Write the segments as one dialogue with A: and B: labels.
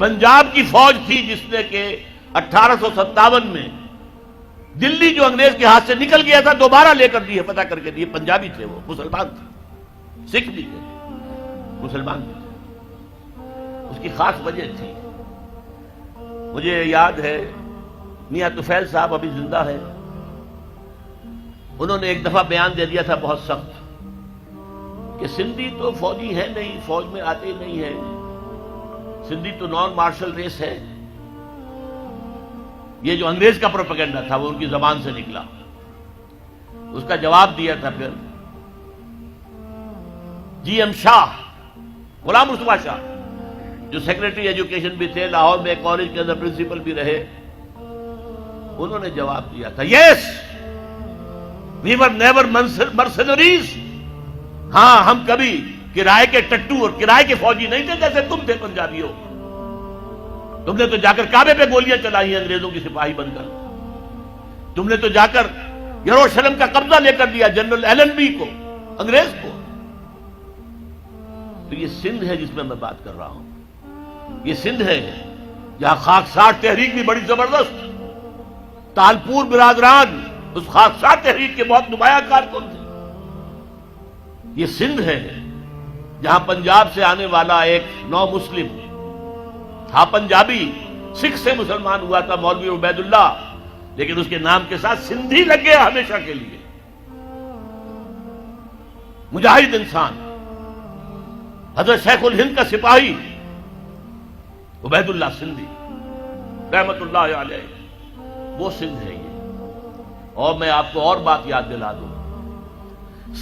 A: پنجاب کی فوج تھی جس نے کہ 1857 میں دلی جو انگریز کے ہاتھ سے نکل گیا تھا دوبارہ لے کر دیے، فتح کر کے دیے۔ پنجابی تھے، وہ مسلمان تھے، سکھ بھی تھے، مسلمان بھی تھے۔ اس کی خاص وجہ تھی، مجھے یاد ہے میاں طفیل صاحب ابھی زندہ ہے، انہوں نے ایک دفعہ بیان دے دیا تھا بہت سخت کہ سندھی تو فوجی ہے نہیں، فوج میں آتے ہی نہیں ہے، سندھی تو نان مارشل ریس ہے۔ یہ جو انگریز کا پروپیگنڈا تھا وہ ان کی زبان سے نکلا۔ اس کا جواب دیا تھا پھر جی ایم شاہ، غلام مصطفیٰ شاہ، جو سیکریٹری ایجوکیشن بھی تھے، لاہور میں کالج کے اندر پرنسپل بھی رہے۔ انہوں نے جواب دیا تھا، یس وی ور نیور مرسنریز، ہاں ہم کبھی کرائے کے ٹٹو اور کرائے کے فوجی نہیں تھے جیسے تم تھے پنجابیوں۔ تم نے تو جا کر کعبے پہ گولیاں چلائی ہیں انگریزوں کی سپاہی بن کر، تم نے تو جا کر یروشلم کا قبضہ لے کر دیا جنرل ایلن بی کو، انگریز کو۔ تو یہ سندھ ہے جس میں میں بات کر رہا ہوں، یہ سندھ ہے جہاں خاکسار تحریک بھی بڑی زبردست، تالپور برادران اس خاکسار تحریک کے بہت نمایاں کارکن تھے۔ یہ سندھ ہے جہاں پنجاب سے آنے والا ایک نو مسلم تھا، پنجابی، سکھ سے مسلمان ہوا تھا، مولوی عبید اللہ، لیکن اس کے نام کے ساتھ سندھی لگ گیا ہمیشہ کے لیے۔ مجاہد انسان، حضرت شیخ الہند کا سپاہی عبید اللہ سندھی رحمت اللہ علیہ، وہ سندھ ہے یہ۔ اور میں آپ کو اور بات یاد دلا دوں،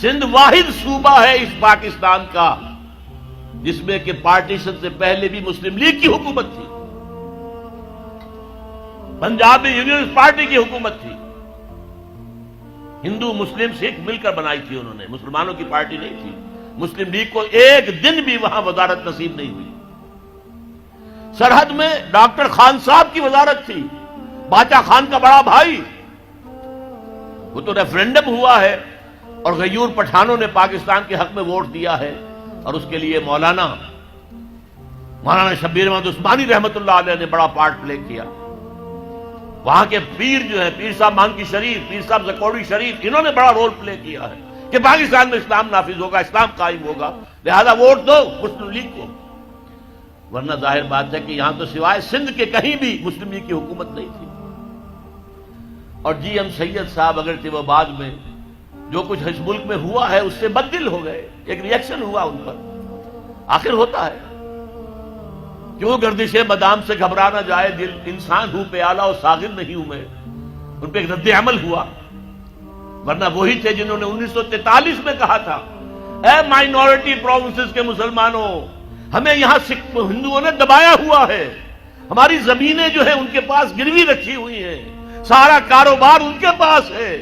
A: سندھ واحد صوبہ ہے اس پاکستان کا جس میں کہ پارٹیشن سے پہلے بھی مسلم لیگ کی حکومت تھی، پنجاب میں یونینسٹ پارٹی کی حکومت تھی، ہندو مسلم سکھ مل کر بنائی تھی انہوں نے، مسلمانوں کی پارٹی نہیں تھی۔ مسلم لیگ کو ایک دن بھی وہاں وزارت نصیب نہیں ہوئی۔ سرحد میں ڈاکٹر خان صاحب کی وزارت تھی، باچا خان کا بڑا بھائی، وہ تو ریفرینڈم ہوا ہے اور غیور پٹھانوں نے پاکستان کے حق میں ووٹ دیا ہے، اور اس کے لیے مولانا شبیر احمد عثمانی رحمت اللہ علیہ نے بڑا پارٹ پلے کیا۔ وہاں کے پیر جو ہے، پیر صاحب مانکی شریف، پیر صاحب زکوڑی شریف، انہوں نے بڑا رول پلے کیا ہے کہ پاکستان میں اسلام نافذ ہوگا، اسلام قائم ہوگا، لہذا ووٹ دو مسلم لیگ کو۔ ورنہ ظاہر بات ہے کہ یہاں تو سوائے سندھ کے کہیں بھی مسلم لیگ کی حکومت نہیں تھی۔ اور جی ایم سید صاحب اگرچہ وہ بعد میں جو کچھ اس ملک میں ہوا ہے اس سے بددل ہو گئے، ایک ری ایکشن ہوا ان پر، آخر ہوتا ہے، کیوں گردش بادام سے گھبرا نہ جائے دل، انسان ہوں پیالہ اور ساغر نہیں ہوں میں، ان پہ ایک رد عمل ہوا۔ ورنہ وہی تھے جنہوں نے 1943 میں کہا تھا، اے مائنورٹی پروونسز کے مسلمانوں، ہمیں یہاں ہندوؤں نے دبایا ہوا ہے، ہماری زمینیں جو ہیں ان کے پاس گروی رکھی ہوئی ہیں، سارا کاروبار ان کے پاس ہے،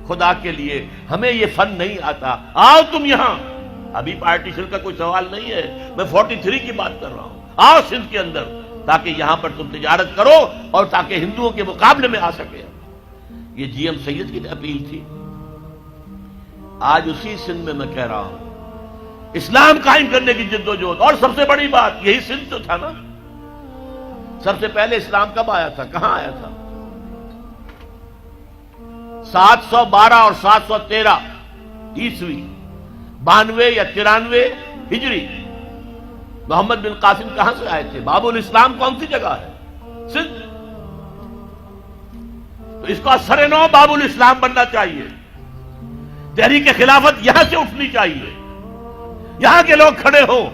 A: خدا کے لیے ہمیں یہ فن نہیں آتا، آؤ تم یہاں۔ ابھی پارٹیشن کا کوئی سوال نہیں ہے، میں 43 کی بات کر رہا ہوں، آؤ سندھ کے اندر تاکہ یہاں پر تم تجارت کرو اور تاکہ ہندوؤں کے مقابلے میں آ سکے۔ یہ جی ایم سید کی اپیل تھی۔ آج اسی سندھ میں میں کہہ رہا ہوں اسلام قائم کرنے کی جدوجہد، اور سب سے بڑی بات یہی سندھ تو تھا نا، سب سے پہلے اسلام کب آیا تھا، کہاں آیا تھا؟ 712 اور 713 عیسوی، 92 یا 93 ہجری، محمد بن قاسم کہاں سے آئے تھے؟ باب الاسلام کون سی جگہ ہے؟ سندھ۔ تو اس کو اثر نو باب الاسلام بننا چاہیے، تحریک خلافت یہاں سے اٹھنی چاہیے، یہاں کے لوگ کھڑے ہوں۔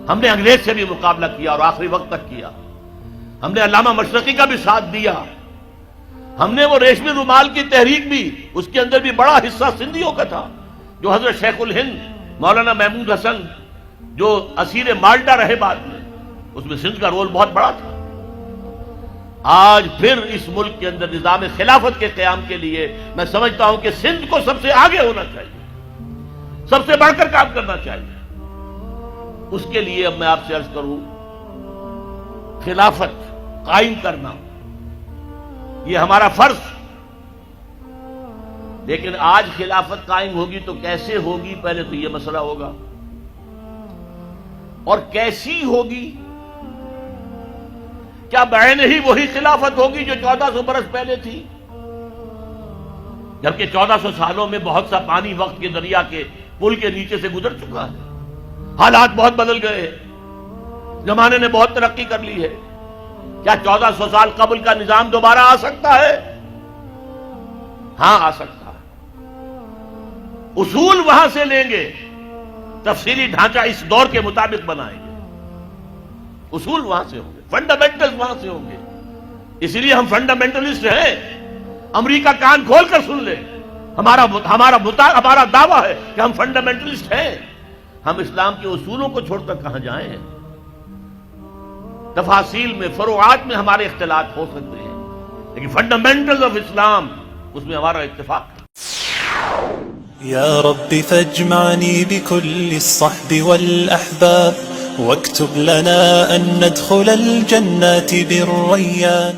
A: ہم نے انگریز سے بھی مقابلہ کیا اور آخری وقت تک کیا، ہم نے علامہ مشرقی کا بھی ساتھ دیا، ہم نے وہ ریشمی رومال کی تحریک بھی، اس کے اندر بھی بڑا حصہ سندھیوں کا تھا، جو حضرت شیخ الہند مولانا محمود حسن جو اسیر مالٹا رہے بعد میں، اس میں سندھ کا رول بہت بڑا تھا۔ آج پھر اس ملک کے اندر نظام خلافت کے قیام کے لیے میں سمجھتا ہوں کہ سندھ کو سب سے آگے ہونا چاہیے، سب سے بڑھ کر کام کرنا چاہیے۔ اس کے لیے اب میں آپ سے عرض کروں، خلافت قائم کرنا یہ ہمارا فرض، لیکن آج خلافت قائم ہوگی تو کیسے ہوگی، پہلے تو یہ مسئلہ ہوگا، اور کیسی ہوگی کیا بعین ہی وہی خلافت ہوگی جو 1400 برس پہلے تھی؟ جبکہ 1400 سالوں میں بہت سا پانی وقت کے دریا کے پل کے نیچے سے گزر چکا ہے، حالات بہت بدل گئے ہیں، زمانے نے بہت ترقی کر لی ہے۔ کیا 1400 سال قبل کا نظام دوبارہ آ سکتا ہے؟ ہاں آ سکتا ہے، اصول وہاں سے لیں گے، تفصیلی ڈھانچہ اس دور کے مطابق بنائیں گے، اصول وہاں سے ہوں گے، فنڈامنٹلز وہاں سے ہوں گے۔ اس لیے ہم فنڈامنٹلسٹ ہیں۔ امریکہ کان کھول کر سن لے، ہمارا دعویٰ ہے کہ ہم فنڈامنٹلسٹ ہیں۔ ہم اسلام کے اصولوں کو چھوڑ کر کہاں جائیں؟ تفاصیل میں، فروعات میں ہمارے اختلاف ہو سکتے ہیں، لیکن فنڈامنٹلز آف اسلام اس میں ہمارا اتفاق ہے۔
B: يا رب فاجمعني بكل الصحب والأحباب واكتب لنا أن ندخل الجنات بالريان